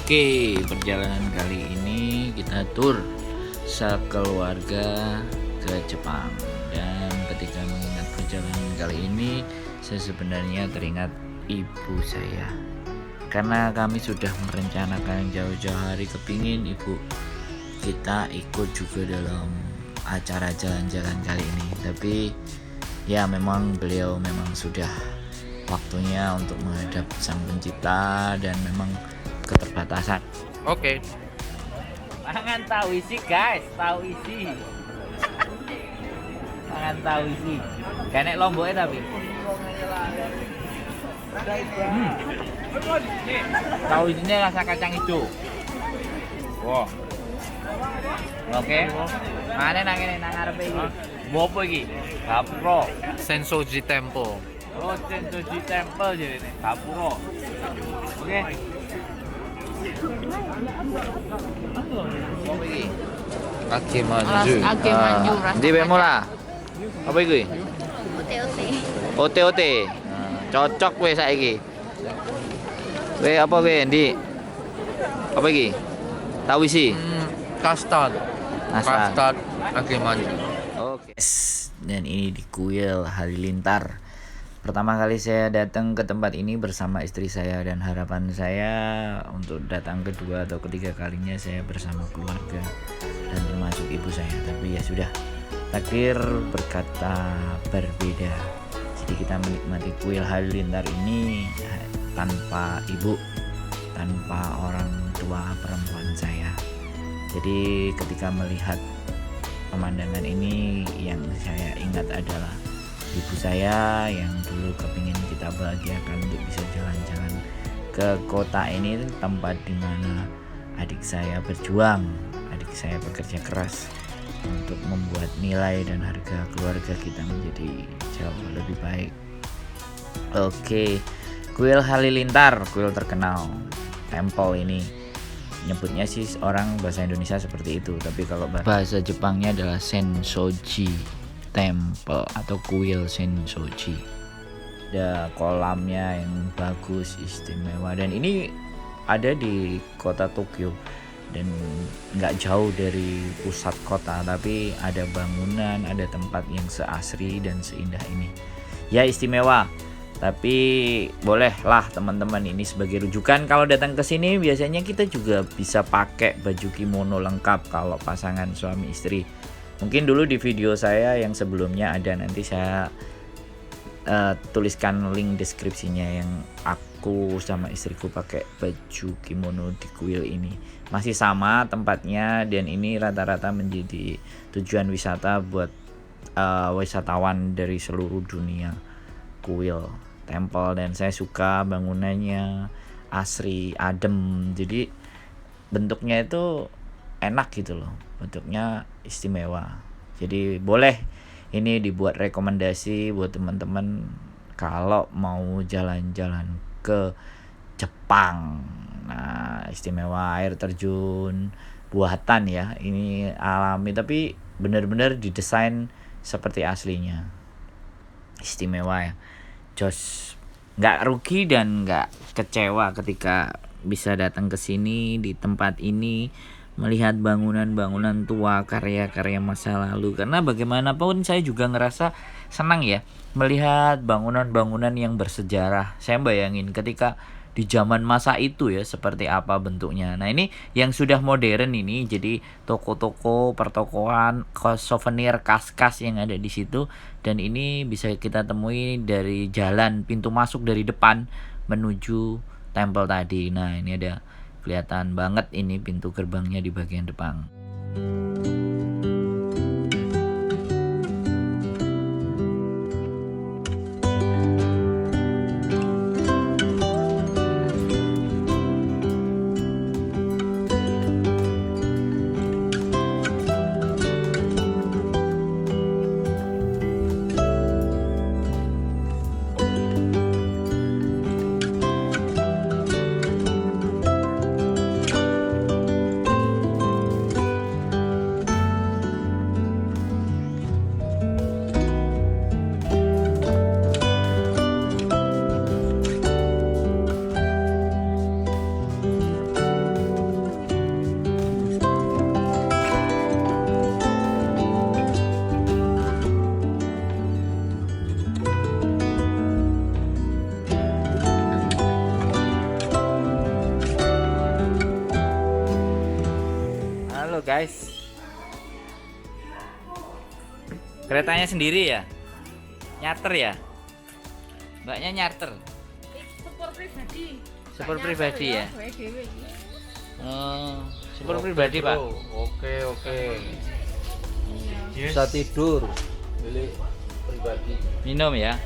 Oke, perjalanan kali ini kita tur sekeluarga ke Jepang. Dan ketika mengingat perjalanan kali ini, saya sebenarnya teringat ibu saya. Karena kami sudah merencanakan jauh-jauh hari kepingin ibu kita ikut juga dalam acara jalan-jalan kali ini. Tapi ya memang beliau memang sudah waktunya untuk menghadap Sang Pencipta dan memang keterbatasan. Oke. Mangan tahu isi guys, tahu isi. Mangan tahu isi. Kayak lomboknya tapi. Tahu isinya rasa kacang hijau. Wow. Oke. Mana nang ini nang arepe iki? Mau apa iki? Gapuro. Sensoji Temple. Oh, Sensoji Temple jadi ini. Gapuro. Oke. Apa iki? Ake manju. Ake manju rasa Ndi bemo lah. Apa iki? Ote-ote. Ote-ote. Cocok weh saiki. Weh apa weh Ndi? Apa iki? Tahu isi? Custard. Nastar. Custard. Ake manju. Oke. Dan ini di Kuil Halilintar. Pertama kali saya datang ke tempat ini bersama istri saya, dan harapan saya untuk datang kedua atau ketiga kalinya saya bersama keluarga dan termasuk ibu saya. Tapi ya sudah, takdir berkata berbeda. Jadi kita menikmati Kuil Halilintar ini tanpa ibu, tanpa orang tua perempuan saya. Jadi ketika melihat pemandangan ini, yang saya ingat adalah ibu saya yang dulu kepingin kita bahagiakan untuk bisa jalan-jalan ke kota ini, tempat dimana adik saya berjuang, adik saya bekerja keras untuk membuat nilai dan harga keluarga kita menjadi jauh lebih baik. Oke, Kuil Halilintar, kuil terkenal, temple ini. Nyebutnya sih orang bahasa Indonesia seperti itu, tapi kalau bahasa Jepangnya adalah Sensoji Temple atau kuil Sensoji. Ada kolamnya yang bagus, istimewa, dan ini ada di kota Tokyo dan nggak jauh dari pusat kota, tapi ada bangunan, ada tempat yang seasri dan seindah ini. Ya istimewa. Tapi bolehlah teman-teman ini sebagai rujukan kalau datang ke sini. Biasanya kita juga bisa pakai baju kimono lengkap kalau pasangan suami istri. Mungkin dulu di video saya yang sebelumnya ada, nanti saya tuliskan link deskripsinya, yang aku sama istriku pakai baju kimono di kuil ini. Masih sama tempatnya, dan ini rata-rata menjadi tujuan wisata buat wisatawan dari seluruh dunia. Kuil temple, dan saya suka bangunannya asri, adem, jadi bentuknya itu enak gitu loh, bentuknya istimewa. Jadi boleh ini dibuat rekomendasi buat teman-teman kalau mau jalan-jalan ke Jepang. Nah, istimewa, air terjun buatan ya, ini alami tapi benar-benar didesain seperti aslinya. Istimewa ya, jos, nggak rugi dan nggak kecewa ketika bisa datang ke sini, di tempat ini, melihat bangunan-bangunan tua, karya-karya masa lalu. Karena bagaimanapun saya juga ngerasa senang ya melihat bangunan-bangunan yang bersejarah. Saya bayangin ketika di zaman masa itu ya seperti apa bentuknya. Nah ini yang sudah modern ini, jadi toko-toko, pertokoan, souvenir, kas-kas yang ada di situ. Dan ini bisa kita temui dari jalan pintu masuk dari depan menuju temple tadi. Nah ini ada kelihatan banget ini pintu gerbangnya di bagian depan. loh guys. Keretanya sendiri ya? Nyarter ya? Mbaknya nyarter. Sepur pribadi. Sepur pribadi ya? Gawe dhewe iki. Oh, sepur pribadi Pak. Oke. Iya. Bisa tidur. Milik pribadi. Minum ya?